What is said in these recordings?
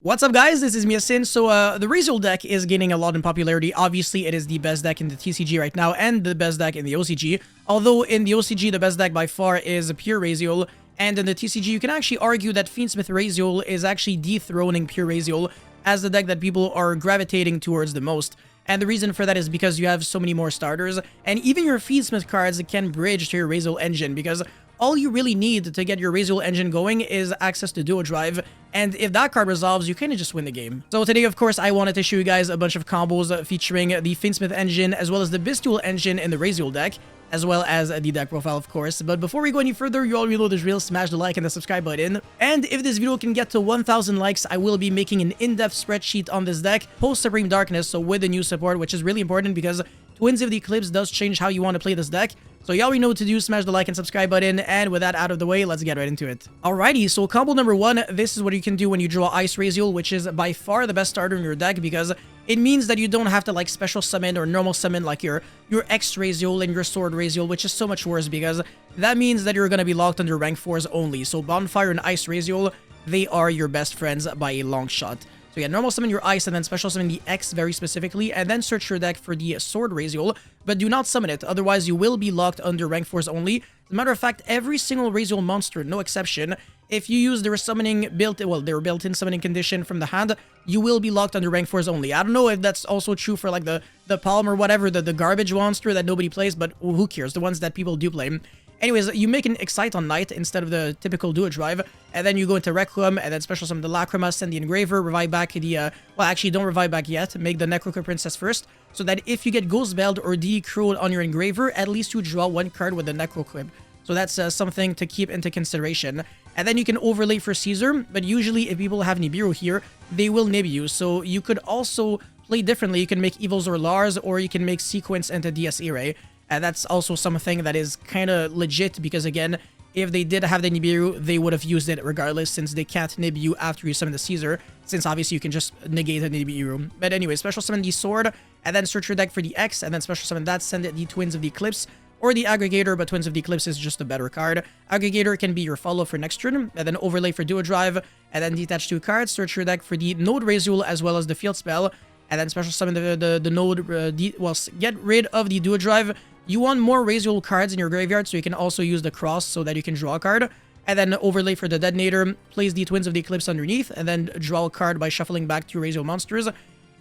What's up, guys? This is Miasin. So, the Ryzeal deck is gaining a lot in popularity. Obviously, it is the best deck in the TCG right now and the best deck in the OCG. Although, in the OCG, the best deck by far is pure Ryzeal. And in the TCG, you can actually argue that Fiendsmith Ryzeal is actually dethroning pure Ryzeal as the deck that people are gravitating towards the most. And the reason for that is because you have so many more starters, and even your Fiendsmith cards can bridge to your Ryzeal engine, because all you really need to get your Ryzeal engine going is access to Duo Drive, and if that card resolves, you kind of just win the game. So today, of course, I wanted to show you guys a bunch of combos featuring the Fiendsmith engine, as well as the Bystial engine in the Ryzeal deck, as well as the deck profile, of course. But before we go any further, you already know the drill. Smash the like and the subscribe button. And if this video can get to 1,000 likes, I will be making an in-depth spreadsheet on this deck post Supreme Darkness, so with the new support, which is really important because Twins of the Eclipse does change how you want to play this deck. So you already know what to do. Smash the like and subscribe button, and with that out of the way, let's get right into it. Alrighty, so combo number one, this is what you can do when you draw Ice Ryzeal, which is by far the best starter in your deck, because it means that you don't have to like special summon or normal summon like your X Ryzeal and your Sword Ryzeal, which is so much worse, because that means that you're going to be locked under rank 4s only. So Bonfire and Ice Ryzeal, they are your best friends by a long shot. So yeah, normal summon your Ice and then special summon the X very specifically, and then search your deck for the Sword Ryzeal, but do not summon it, otherwise you will be locked under rank 4s only. As a matter of fact, every single Ryzeal monster, no exception, if you use their summoning their built-in summoning condition from the hand, you will be locked under rank 4s only. I don't know if that's also true for like the Palm or whatever, the garbage monster that nobody plays, but who cares, the ones that people do play. Anyways, you make an Excite on Night instead of the typical Duo Drive, and then you go into Requiem, and then special summon the Lacrima, send the Engraver, revive back the, well, actually, don't revive back yet, make the Necroca Princess first, so that if you get Ghostbelled or Decrowed on your Engraver, at least you draw one card with the Necroquib. So that's something to keep into consideration. And then you can overlay for Caesar, but usually if people have Nibiru here, they will nib you, so you could also play differently. You can make Evils or Lars, or you can make Sequence into DS Irae. And that's also something that is kind of legit, because again, if they did have the Nibiru, they would have used it regardless, since they can't nib you after you summon the Caesar, since obviously you can just negate the Nibiru. But anyway, special summon the Sword, and then search your deck for the X, and then special summon that, send it the Twins of the Eclipse, or the Aggregator, but Twins of the Eclipse is just a better card. Aggregator can be your follow for next turn, and then overlay for Duo Drive, and then detach 2 cards, search your deck for the Node Ryzeal as well as the Field Spell, and then special summon the Node, get rid of the Duo Drive. You want more Ryzeal cards in your graveyard, so you can also use the Cross so that you can draw a card. And then overlay for the Detonator, place the Twins of the Eclipse underneath, and then draw a card by shuffling back 2 Ryzeal monsters.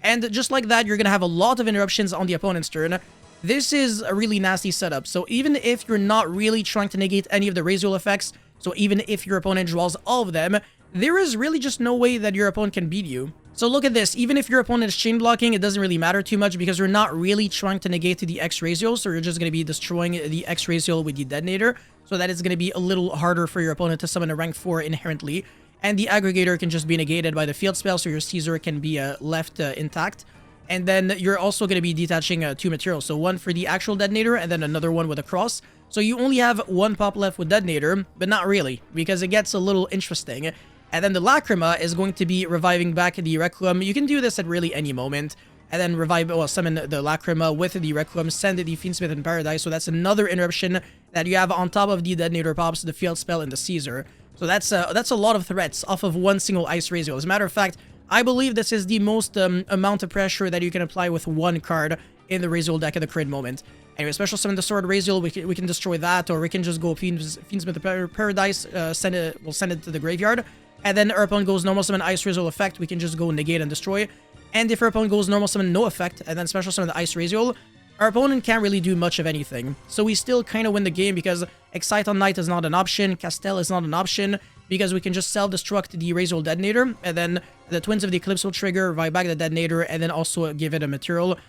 And just like that, you're going to have a lot of interruptions on the opponent's turn. This is a really nasty setup, so even if you're not really trying to negate any of the Ryzeal effects, so even if your opponent draws all of them, there is really just no way that your opponent can beat you. So look at this, even if your opponent is chain blocking, it doesn't really matter too much, because you're not really trying to negate the X Ryzeal, so you're just going to be destroying the X Ryzeal with the Detonator, so that it's going to be a little harder for your opponent to summon a rank 4 inherently. And the Aggregator can just be negated by the Field Spell, so your Caesar can be left intact. And then you're also going to be detaching 2 materials, so one for the actual Detonator, and then another one with a Cross. So you only have 1 pop left with Detonator, but not really, because it gets a little interesting. And then the Lacrima is going to be reviving back the Requiem. You can do this at really any moment. And then summon the Lacrima with the Requiem, send the Fiendsmith in Paradise. So that's another interruption that you have on top of the Detonator pops, the Field Spell, and the Caesar. So that's a lot of threats off of one single Ice Ryzeal. As a matter of fact, I believe this is the most amount of pressure that you can apply with one card in the Ryzeal deck at the current moment. Anyway, special summon the Sword Ryzeal, we can destroy that, or we can just go Fiendsmith Paradise, send it to the graveyard. And then our opponent goes normal summon Ice Ryzeal effect, we can just go negate and destroy. And if our opponent goes normal summon no effect, and then special summon the Ice Ryzeal, our opponent can't really do much of anything. So we still kind of win the game, because Excite on Night is not an option, Castel is not an option, because we can just self-destruct the Ryzeal Detonator, and then the Twins of the Eclipse will trigger, revive back the Detonator, and then also give it a material.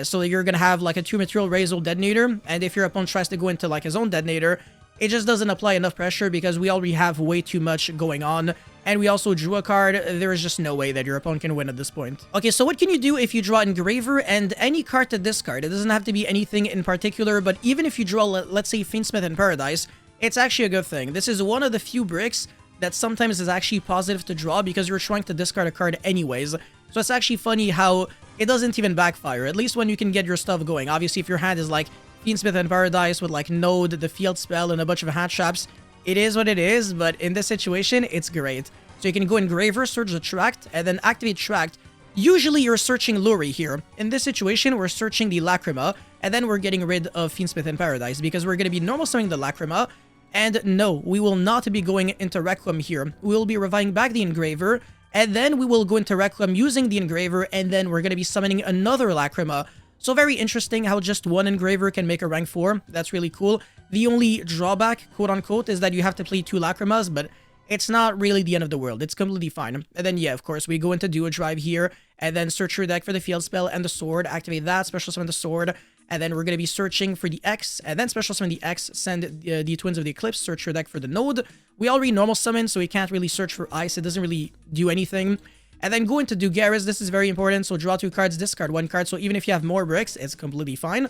So you're going to have like a 2 material Ryzeal Detonator, and if your opponent tries to go into like his own Detonator, it just doesn't apply enough pressure, because we already have way too much going on. And we also drew a card. There is just no way that your opponent can win at this point. Okay, so what can you do if you draw Engraver and any card to discard? It doesn't have to be anything in particular, but even if you draw, let's say, Fiendsmith in Paradise, it's actually a good thing. This is one of the few bricks that sometimes is actually positive to draw, because you're trying to discard a card anyways. So it's actually funny how it doesn't even backfire, at least when you can get your stuff going. Obviously, if your hand is like Fiendsmith in Paradise with like Node, the Field Spell, and a bunch of hand traps, it is what it is, but in this situation, it's great. So you can go Engraver, search the Tract, and then activate Tract. Usually you're searching Luri here. In this situation, we're searching the Lacrima, and then we're getting rid of Fiendsmith in Paradise, because we're going to be normal summoning the Lacrima. And no, we will not be going into Requiem here. We will be reviving back the Engraver, and then we will go into Requiem using the Engraver, and then we're going to be summoning another Lacrima. So very interesting how just one Engraver can make a rank 4. That's really cool. The only drawback, quote-unquote, is that you have to play 2 Lacrimas, but it's not really the end of the world. It's completely fine. And then, yeah, of course, we go into Duo Drive here, and then search your deck for the Field Spell and the Sword, activate that, special summon the Sword, and then we're going to be searching for the X, and then special summon the X, send the Twins of the Eclipse, search your deck for the Node. We already normal summon, so we can't really search for Ice. It doesn't really do anything. And then go into Dugaris. This is very important. So draw 2 cards, discard 1 card. So even if you have more bricks, it's completely fine.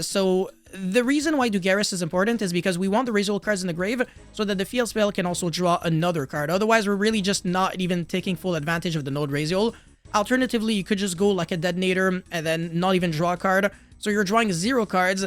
So the reason why Dugaris is important is because we want the Ryzeal cards in the grave so that the Field Spell can also draw another card. Otherwise, we're really just not even taking full advantage of the Node Ryzeal. Alternatively, you could just go like a Detonator and then not even draw a card. So you're drawing 0 cards,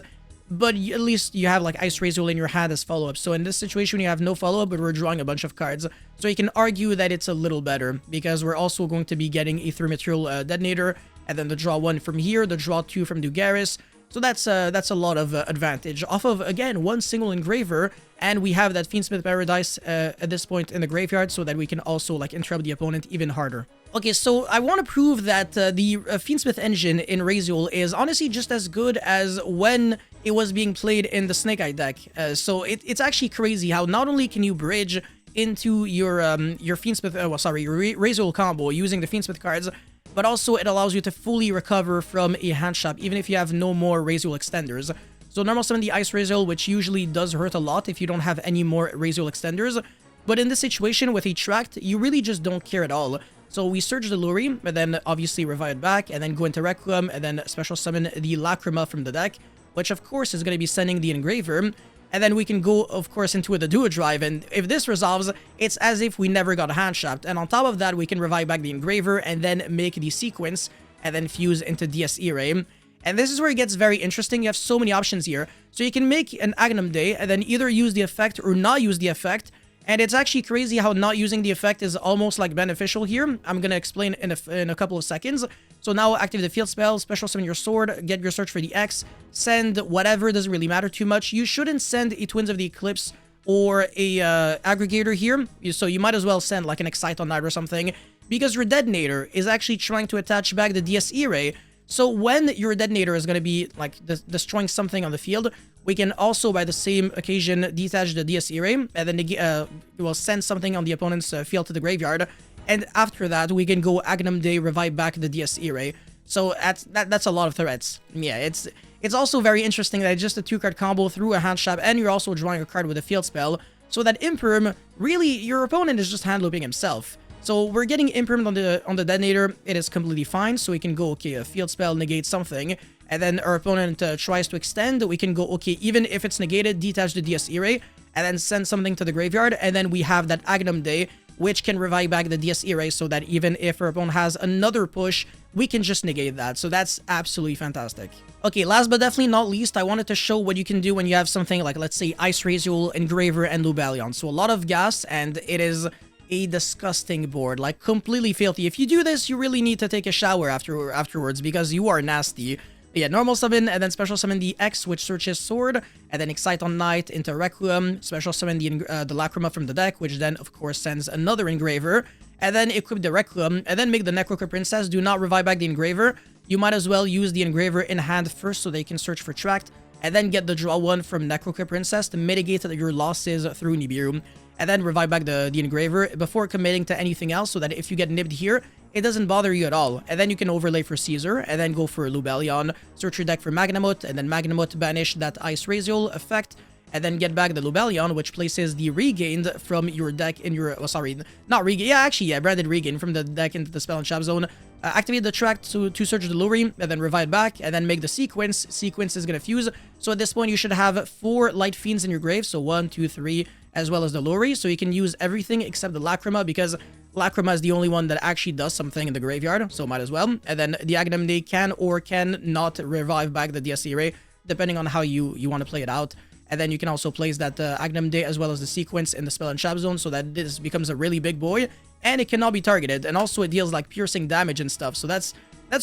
but at least you have like Ice Ryzeal in your hand as follow-up. So in this situation, you have no follow-up, but we're drawing a bunch of cards. So you can argue that it's a little better because we're also going to be getting a 3-material Detonator, and then the draw 1 from here, the draw 2 from Dugaris. So that's a lot of advantage off of, again, one single Engraver, and we have that Fiendsmith Paradise at this point in the graveyard so that we can also like interrupt the opponent even harder. Okay, so I want to prove that the Fiendsmith engine in Ryzeal is honestly just as good as when it was being played in the Snake Eye deck. So it's actually crazy how not only can you bridge into your Fiendsmith, your Ryzeal combo using the Fiendsmith cards, but also it allows you to fully recover from a hand shop, even if you have no more Ryzeal extenders. So normal summon the Ice Ryzeal, which usually does hurt a lot if you don't have any more Ryzeal extenders. But in this situation with a Tract, you really just don't care at all. So we search the Luri, and then obviously revive it back, and then go into Requiem, and then special summon the Lacrima from the deck, which of course is going to be sending the Engraver. And then we can go, of course, into the Duo Drive, and if this resolves, it's as if we never got a hand shopped. And on top of that, we can revive back the Engraver, and then make the Sequence, and then fuse into DSE Ray. And this is where it gets very interesting. You have so many options here. So you can make an Agnum Day, and then either use the effect or not use the effect. And it's actually crazy how not using the effect is almost like beneficial here. I'm going to explain in a couple of seconds. So now activate the Field Spell, special summon your Sword, get your search for the X, send whatever, doesn't really matter too much. You shouldn't send a Twins of the Eclipse or a Aggregator here. So you might as well send like an Excite on Night or something, because your Detonator is actually trying to attach back the DSE Ray. So when your Detonator is going to be like destroying something on the field, we can also, by the same occasion, detach the DSE Ray, and then we'll send something on the opponent's field to the graveyard. And after that, we can go Agnum Day, revive back the DSE Ray. So that's a lot of threats. Yeah, it's also very interesting that it's just a 2-card combo through a hand shop, and you're also drawing a card with a Field Spell. So that Imperm, really, your opponent is just hand looping himself. So we're getting Impermed on the Detonator. It is completely fine. So we can go, okay, a Field Spell negates something. And then our opponent tries to extend. We can go, okay, even if it's negated, detach the DSE Ray, and then send something to the graveyard. And then we have that Agnum Day, which can revive back the DSE Ray, so that even if our opponent has another push, we can just negate that. So that's absolutely fantastic. Okay, last but definitely not least, I wanted to show what you can do when you have something like, let's say, Ice Ryzeal, Engraver, and Lubalion. So a lot of gas, and it is a disgusting board, like completely filthy. If you do this, you really need to take a shower afterwards, because you are nasty. Yeah, normal summon, and then special summon the X, which searches Sword, and then Excite on Night into Requiem, special summon the Lacrima from the deck, which then, of course, sends another Engraver, and then equip the Requiem, and then make the Necroker Princess. Do not revive back the Engraver. You might as well use the Engraver in hand first so they can search for Tract, and then get the draw 1 from Necroker Princess to mitigate your losses through Nibiru, and then revive back the Engraver before committing to anything else, so that if you get nibbed here, it doesn't bother you at all. And then you can overlay for Caesar, and then go for Lubalion, search your deck for Magnamut, and then Magnamut banish that Ice Ryzeal effect, and then get back the Lubalion, which places the Regained from your deck in your... Oh, sorry, not Regain. Yeah, actually, yeah, branded Regain from the deck into the Spell and Trap Zone. Activate the Tract to search the Luri, and then revive back, and then make the Sequence. Sequence is going to fuse. So at this point, you should have 4 Light Fiends in your grave. So 1, 2, 3, as well as the Luri. So you can use everything except the Lacrima, because Lacrima is the only one that actually does something in the graveyard, so might as well. And then the Agnum Day can or can not revive back the DSE Ray, depending on how you want to play it out. And then you can also place that Agnum Day as well as the Sequence in the Spell and Trap Zone, so that this becomes a really big boy. and it cannot be targeted, and also it deals like piercing damage and stuff, so that's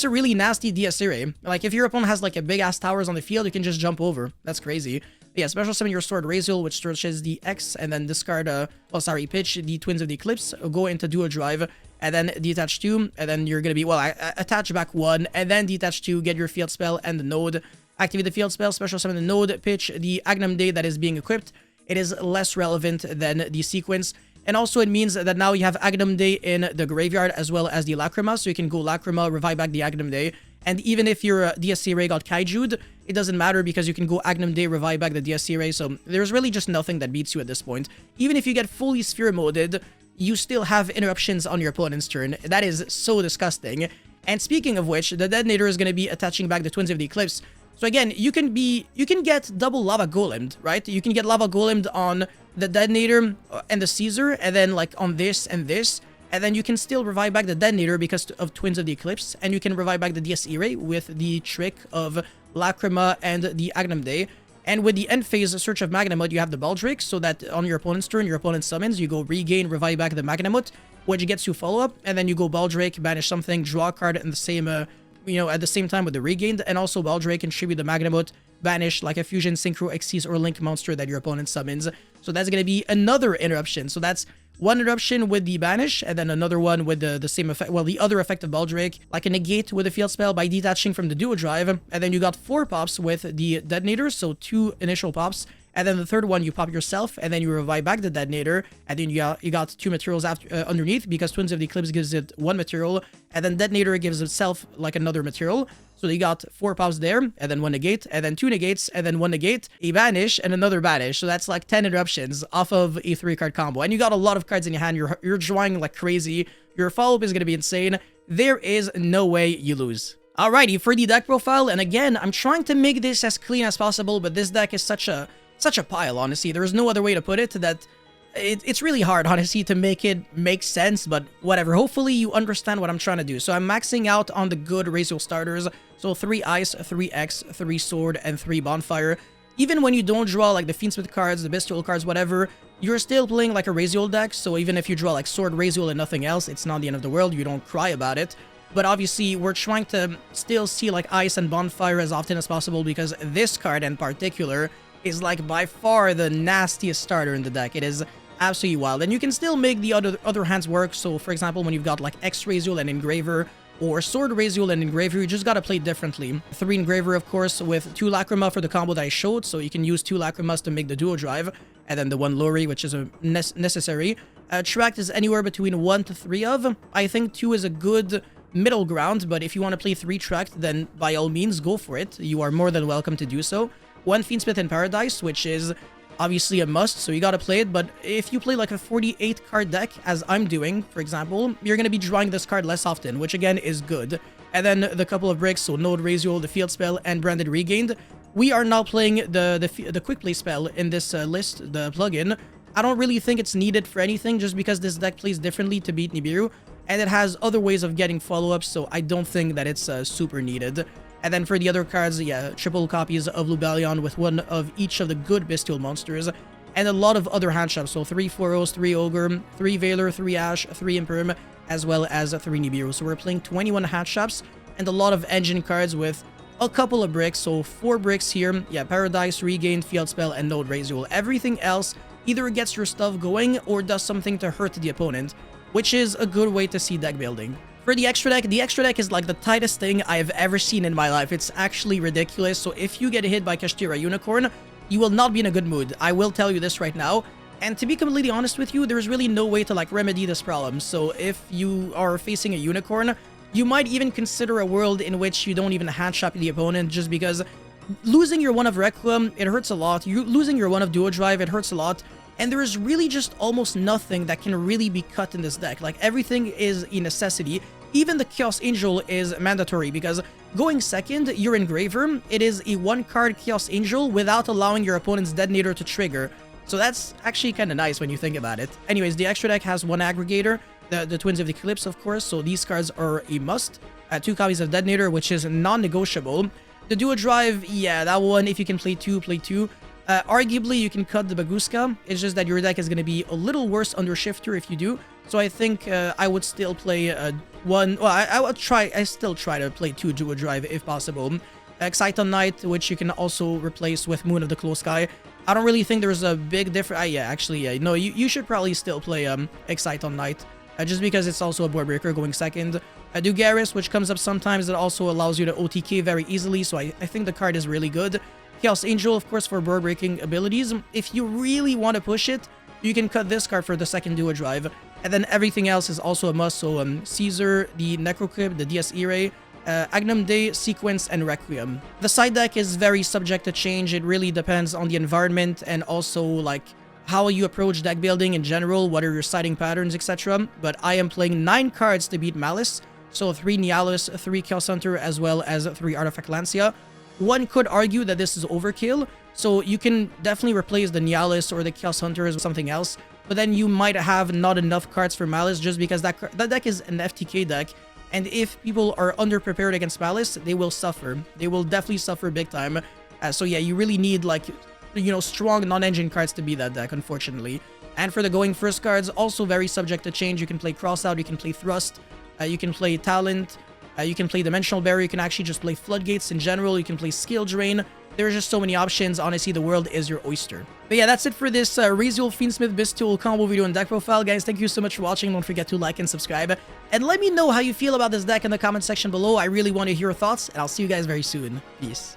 a really nasty DS array. Like, if your opponent has like a big-ass towers on the field, you can just jump over. That's crazy. Yeah, special summon your sword Ryzeal, which searches the X, and then discard, pitch the Twins of the Eclipse, go into Duo Drive, and then detach 2, and then you're gonna be, well, attach back 1, and then detach 2, get your field spell and the node, activate the field spell, special summon the node, pitch the Agnum Day that is being equipped. It is less relevant than the sequence. And also it means that now you have Agnum Day in the graveyard as well as the Lacrima, so you can go Lacrima, revive back the Agnum Day. And even if your DSC Ray got Kaiju'd, it doesn't matter because you can go Agnum Day, revive back the DSC Ray, so there's really just nothing that beats you at this point. Even if you get fully Sphere moded, you still have interruptions on your opponent's turn. That is so disgusting. And speaking of which, the Detonator is going to be attaching back the Twins of the Eclipse. So again, you can get double Lava Golemed, right? You can get Lava Golemed on the Detonator and the Caesar, and then like on this and this, and then you can still revive back the Detonator because of Twins of the Eclipse, and you can revive back the DSE Ray with the trick of Lacrima and the Agnum Day. And with the end phase Search of Magnamut, you have the Baldric, so that on your opponent's turn, your opponent summons, you go regain, revive back the Magnamut, which gets you follow-up, and then you go Baldric, banish something, draw a card in the same at the same time with the regained, and also Baldric can tribute the Magnamut, banish like a Fusion, Synchro, Xyz, or Link monster that your opponent summons. So that's going to be another interruption. So that's one interruption with the banish, and then another one with the same effect, well, the other effect of Baldric, like a negate with a field spell by detaching from the Duo Drive, and then you got 4 pops with the Detonator, so 2 initial pops, and then the third one you pop yourself, and then you revive back the Detonator, and then you got 2 materials after underneath, because Twins of the Eclipse gives it 1 material, and then Detonator gives itself like another material. So you got 4 pops there, and then 1 negate, and then 2 negates, and then 1 negate, a banish, and another banish. So that's like 10 interruptions off of a 3-card combo. And you got a lot of cards in your hand. You're drawing like crazy. Your follow-up is going to be insane. There is no way you lose. Alrighty, for the deck profile, and again, I'm trying to make this as clean as possible, but this deck is such a pile, honestly. There's no other way to put it, that it's really hard, honestly, to make it make sense, but whatever. Hopefully you understand what I'm trying to do. So I'm maxing out on the good Ryzeal starters. So 3 Ice, 3 X, 3 Sword, and 3 Bonfire. Even when you don't draw like the Fiendsmith cards, the Bystial cards, whatever, you're still playing like a Ryzeal deck. So even if you draw like Sword, Ryzeal, and nothing else, it's not the end of the world. You don't cry about it. But obviously, we're trying to still see like Ice and Bonfire as often as possible, because this card in particular is like by far the nastiest starter in the deck. It is absolutely wild, and you can still make the other hands work. So for example, when you've got like X Ryzeal and Engraver, or Sword Ryzeal and Engraver, you just gotta play it differently. 3 Engraver, of course, with 2 Lacrima for the combo that I showed, so you can use 2 Lacrimas to make the Duo Drive, and then the 1 Lori, which is a necessary. Tract is anywhere between 1 to 3 of. I think 2 is a good middle ground, but if you want to play 3 Tract, then by all means, go for it. You are more than welcome to do so. 1 Fiendsmith in Paradise, which is obviously a must, so you gotta play it. But if you play like a 48 card deck, as I'm doing, for example, you're gonna be drawing this card less often, which again is good. And then the couple of bricks, so Node Ryzeal, the Field Spell, and Branded Regained. We are now playing the Quick Play spell in this list, the plugin. I don't really think it's needed for anything, just because this deck plays differently to beat Nibiru, and it has other ways of getting follow-ups, so I don't think that it's super needed. And then for the other cards, yeah, triple copies of Lubellion with 1 of each of the good Bystial monsters, and a lot of other hand shops, so 3 Foros, 3 Ogre, 3 Veiler, 3 Ash, 3 Imperm, as well as 3 Nibiru. So we're playing 21 hand shops, and a lot of engine cards with a couple of bricks, so 4 bricks here, yeah, Paradise, Regained, Field Spell, and Node Ryzeal. Everything else either gets your stuff going, or does something to hurt the opponent, which is a good way to see deck building. For the extra deck is like the tightest thing I have ever seen in my life. It's actually ridiculous. So if you get hit by Kashtira Unicorn, you will not be in a good mood. I will tell you this right now. And to be completely honest with you, there's really no way to like remedy this problem. So if you are facing a Unicorn, you might even consider a world in which you don't even hand shop the opponent, just because losing your 1 of Requiem, it hurts a lot. Losing your 1 of Duo Drive, it hurts a lot. And there is really just almost nothing that can really be cut in this deck. Like, everything is a necessity. Even the Chaos Angel is mandatory, because going second, your Engraver, it is a 1-card Chaos Angel without allowing your opponent's Detonator to trigger. So that's actually kind of nice when you think about it. Anyways, the extra deck has 1 Aggregator, the Twins of the Eclipse, of course, so these cards are a must. 2 copies of Detonator, which is non-negotiable. The Duo Drive, yeah, that one, if you can play 2, play 2. Arguably, you can cut the Baguska. It's just that your deck is going to be a little worse under Shifter if you do. So I think I would still play one. Well, I still try to play 2 Duo Drive if possible. Exciton Knight, which you can also replace with Moon of the Close Sky. I don't really think there's a big difference. Yeah, actually, yeah. No, you should probably still play Exciton Knight, just because it's also a board breaker going second. Dugaris, which comes up sometimes, that also allows you to OTK very easily, so I think the card is really good. Chaos Angel, of course, for board breaking abilities. If you really want to push it, you can cut this card for the second Duo Drive, and then everything else is also a must. So Caesar, the Necrocrypt, the DS Irae, Agnum Day, Sequence, and Requiem. The side deck is very subject to change. It really depends on the environment and also like how you approach deck building in general, what are your siding patterns, etc. But I am playing 9 cards to beat Malice, so 3 Nialis, 3 Chaos Hunter, as well as 3 Artifact Lancia. One could argue that this is overkill, so you can definitely replace the Nialis or the Chaos Hunters with something else, but then you might have not enough cards for Malice just because that deck is an FTK deck. And if people are underprepared against Malice, they will suffer. They will definitely suffer big time. So yeah, you really need, like, you know, strong non-engine cards to beat that deck, unfortunately. And for the going first cards, also very subject to change. You can play Crossout, you can play Thrust, you can play Talent, you can play Dimensional Barrier, you can actually just play Floodgates in general, you can play Skill Drain. There's just so many options. Honestly, the world is your oyster. But yeah, that's it for this Ryzeal Fiendsmith Bystial combo video and deck profile. Guys, thank you so much for watching. Don't forget to like and subscribe. And let me know how you feel about this deck in the comment section below. I really want to hear your thoughts, and I'll see you guys very soon. Peace.